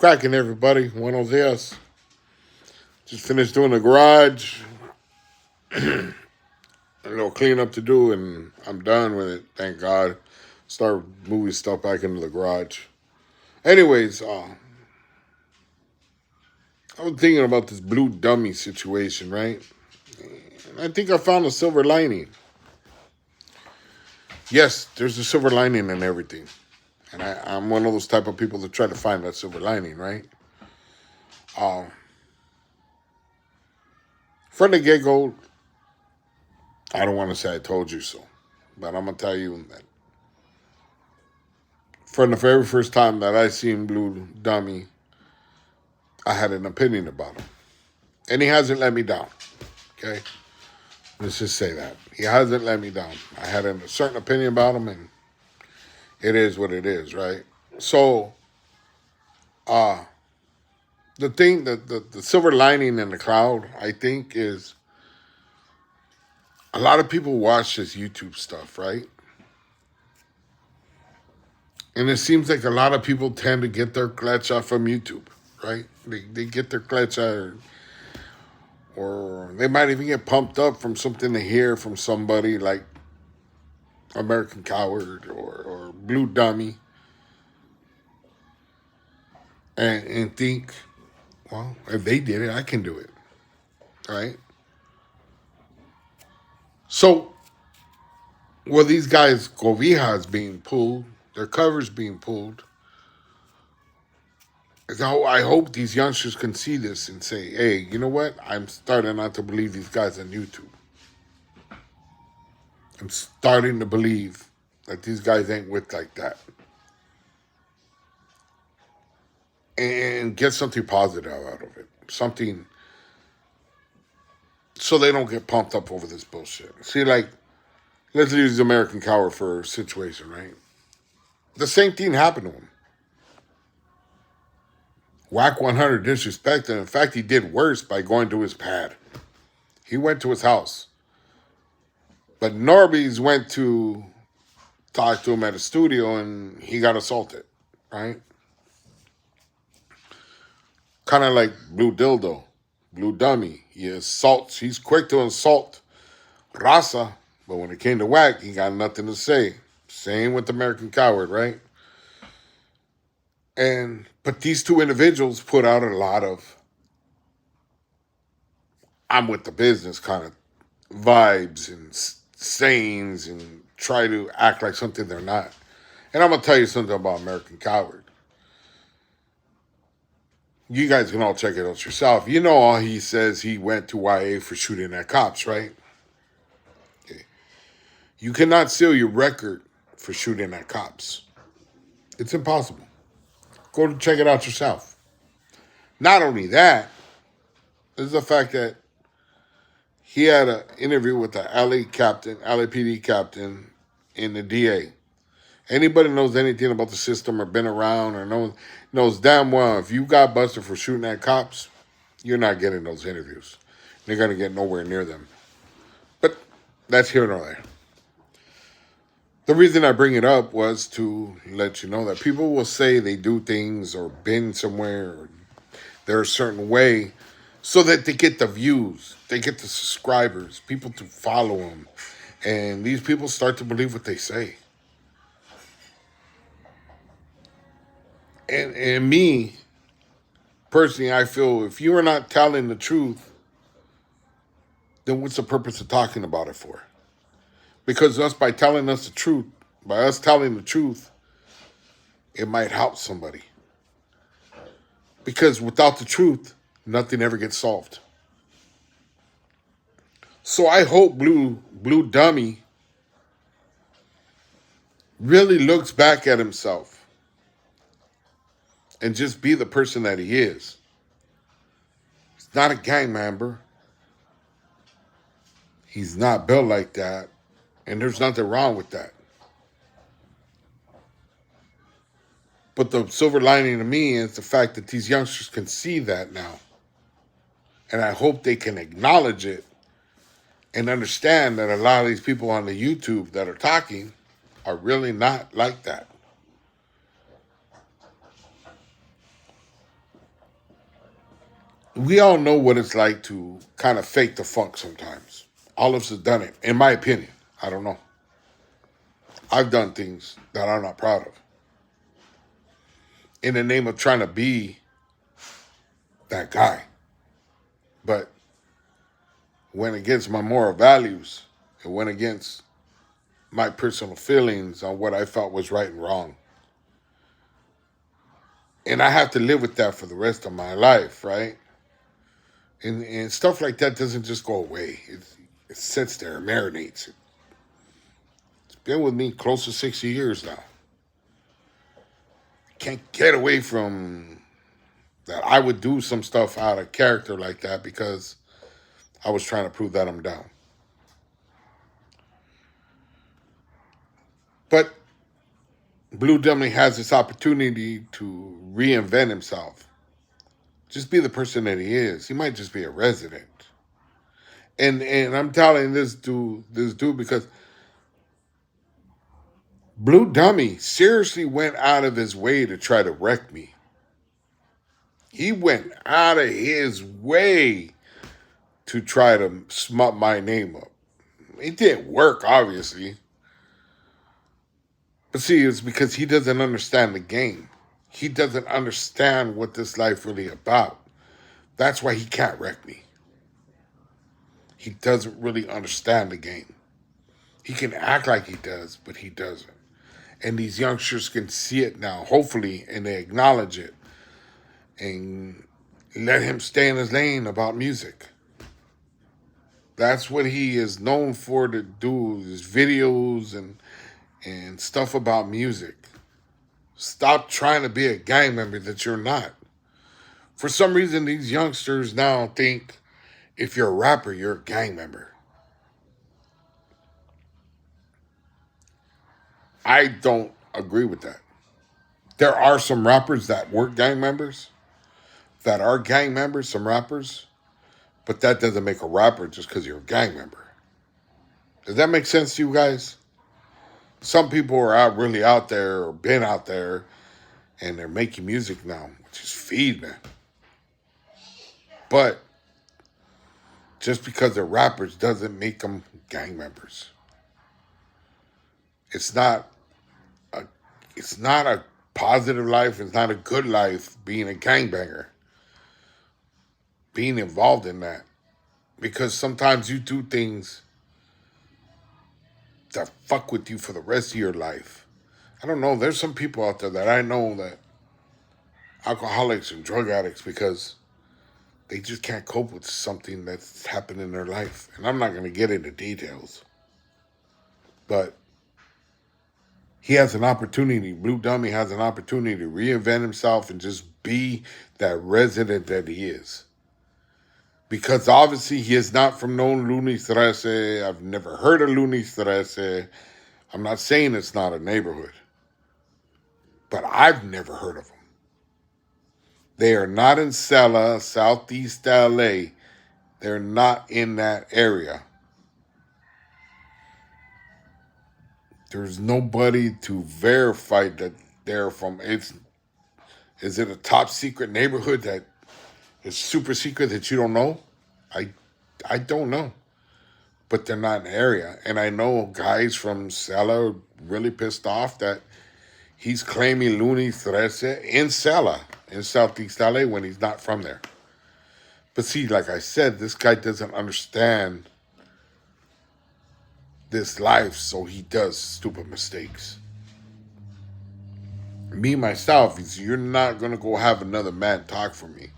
Cracking, everybody. Buenos dias. Just finished doing the garage. A little cleanup to do, and I'm done with it. Thank God. Start moving stuff back into the garage. Anyways, I was thinking about this blue dummy situation, right? And I think I found a silver lining. Yes, there's a silver lining in everything. And I'm one of those type of people that try to find that silver lining, right? Uh, from the get-go, I don't want to say I told you so, but I'm going to tell you that from the very first time that I seen Blue Dummy, I had an opinion about him. And he hasn't let me down, okay? Let's just say that. He hasn't let me down. I had a certain opinion about him, and it is what it is, right? So, uh, the silver lining in the cloud, I think, is a lot of people watch this YouTube stuff, right? And it seems like a lot of people tend to get their klecha from YouTube, right? They get their klecha, or they might even get pumped up from something they hear from somebody like American Coward or Blue Dummy, and think, well, if they did it, I can do it, right? So, well, these guys, cobijas being pulled, their covers being pulled, I hope these youngsters can see this and say, hey, you know what? I'm starting not to believe these guys on YouTube. I'm starting to believe that these guys ain't with like that. And get something positive out of it. Something so they don't get pumped up over this bullshit. See, like, let's use American Coward for a situation, right? The same thing happened to him. Whack 100 disrespected. In fact, he did worse by going to his pad. He went to his house. But Norby's went to talk to him at a studio and he got assaulted, right? Kind of like Blue Dildo, Blue Dummy. He assaults, he's quick to insult Raza, but when it came to Whack, he got nothing to say. Same with American Coward, right? But these two individuals put out a lot of I'm with the business kind of vibes and sayings and try to act like something they're not. And I'm going to tell you something about American Coward. You guys can all check it out yourself. You know, all he says he went to YA for shooting at cops, right? Okay. You cannot seal your record for shooting at cops. It's impossible. Go to check it out yourself. Not only that, is the fact that he had an interview with the LAPD captain, in the DA. Anybody knows anything about the system or been around or knows damn well if you got busted for shooting at cops, you're not getting those interviews. You're going to get nowhere near them. But that's here nor there. The reason I bring it up was to let you know that people will say they do things or been somewhere or they're a certain way so that they get the views, they get the subscribers, people to follow them. And these people start to believe what they say. And me, personally, I feel if you are not telling the truth, then what's the purpose of talking about it for? Because by telling us the truth, by us telling the truth, it might help somebody. Because without the truth, nothing ever gets solved. So I hope Blue Dummy really looks back at himself and just be the person that he is. He's not a gang member. He's not built like that. And there's nothing wrong with that. But the silver lining to me is the fact that these youngsters can see that now. And I hope they can acknowledge it and understand that a lot of these people on the YouTube that are talking are really not like that. We all know what it's like to kind of fake the funk sometimes. All of us have done it, in my opinion. I don't know. I've done things that I'm not proud of in the name of trying to be that guy. But went against my moral values. It went against my personal feelings on what I felt was right and wrong. And I have to live with that for the rest of my life, right? And stuff like that doesn't just go away. It sits there, it marinates. It's been with me close to 60 years now. Can't get away from that. I would do some stuff out of character like that because I was trying to prove that I'm down. But Blue Dummy has this opportunity to reinvent himself. Just be the person that he is. He might just be a resident. And I'm telling this dude because Blue Dummy seriously went out of his way to try to wreck me. He went out of his way to try to smut my name up. It didn't work, obviously. But see, it's because he doesn't understand the game. He doesn't understand what this life really about. That's why he can't wreck me. He doesn't really understand the game. He can act like he does, but he doesn't. And these youngsters can see it now, hopefully, and they acknowledge it. And let him stay in his lane about music. That's what he is known for to do, his videos and stuff about music. Stop trying to be a gang member that you're not. For some reason, these youngsters now think if you're a rapper, you're a gang member. I don't agree with that. There are some rappers that weren't gang members, that are gang members, some rappers, but that doesn't make a rapper just because you're a gang member. Does that make sense to you guys? Some people are really out there or been out there and they're making music now, which is feeding. But just because they're rappers doesn't make them gang members. It's not a positive life. It's not a good life being a gangbanger, being involved in that. Because sometimes you do things that fuck with you for the rest of your life. I don't know. There's some people out there that I know that alcoholics and drug addicts because they just can't cope with something that's happened in their life. And I'm not going to get into details. But he has an opportunity, Blue Dummy has an opportunity to reinvent himself and just be that resident that he is. Because obviously he is not from no Lunis Trece. I've never heard of Lunis Trece. I'm not saying it's not a neighborhood. But I've never heard of them. They are not in Sella, Southeast LA. They're not in that area. There's nobody to verify that they're from. Is it a top secret neighborhood that is super secret that you don't know? I don't know. But they're not in the area. And I know guys from Sella are really pissed off that he's claiming Lunis Trece in Sella, in Southeast LA, when he's not from there. But see, like I said, this guy doesn't understand this life, so he does stupid mistakes. Me, myself, you're not going to go have another man talk for me.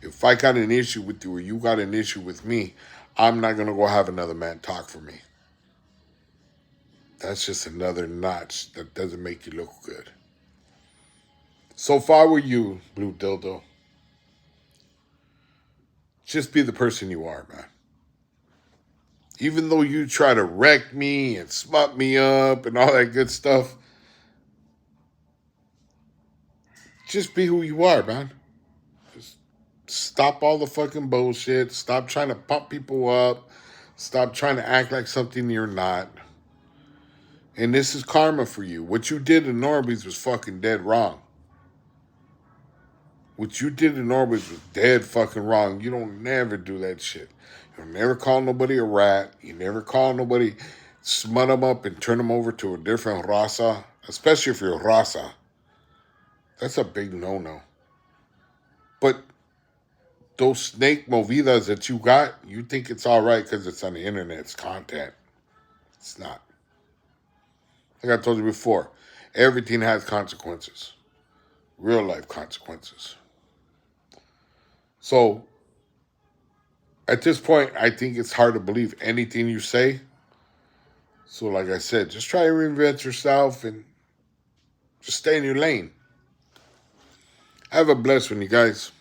If I got an issue with you or you got an issue with me, I'm not going to go have another man talk for me. That's just another notch that doesn't make you look good. So if I were you, Blue Dildo, just be the person you are, man. Even though you try to wreck me and smut me up and all that good stuff, just be who you are, man. Just stop all the fucking bullshit. Stop trying to pump people up. Stop trying to act like something you're not. And this is karma for you. What you did in Norby's was fucking dead wrong. what you did in Orbit was dead fucking wrong. You don't never do that shit. You don't never call nobody a rat. You never call nobody, smut them up and turn them over to a different raza, especially if you're a raza. That's a big no-no. But those snake movidas that you got, you think it's all right because it's on the internet, it's content. It's not. Like I told you before, everything has consequences. Real life consequences. So, at this point, I think it's hard to believe anything you say. So, like I said, just try to reinvent yourself and just stay in your lane. Have a blessed one, you guys.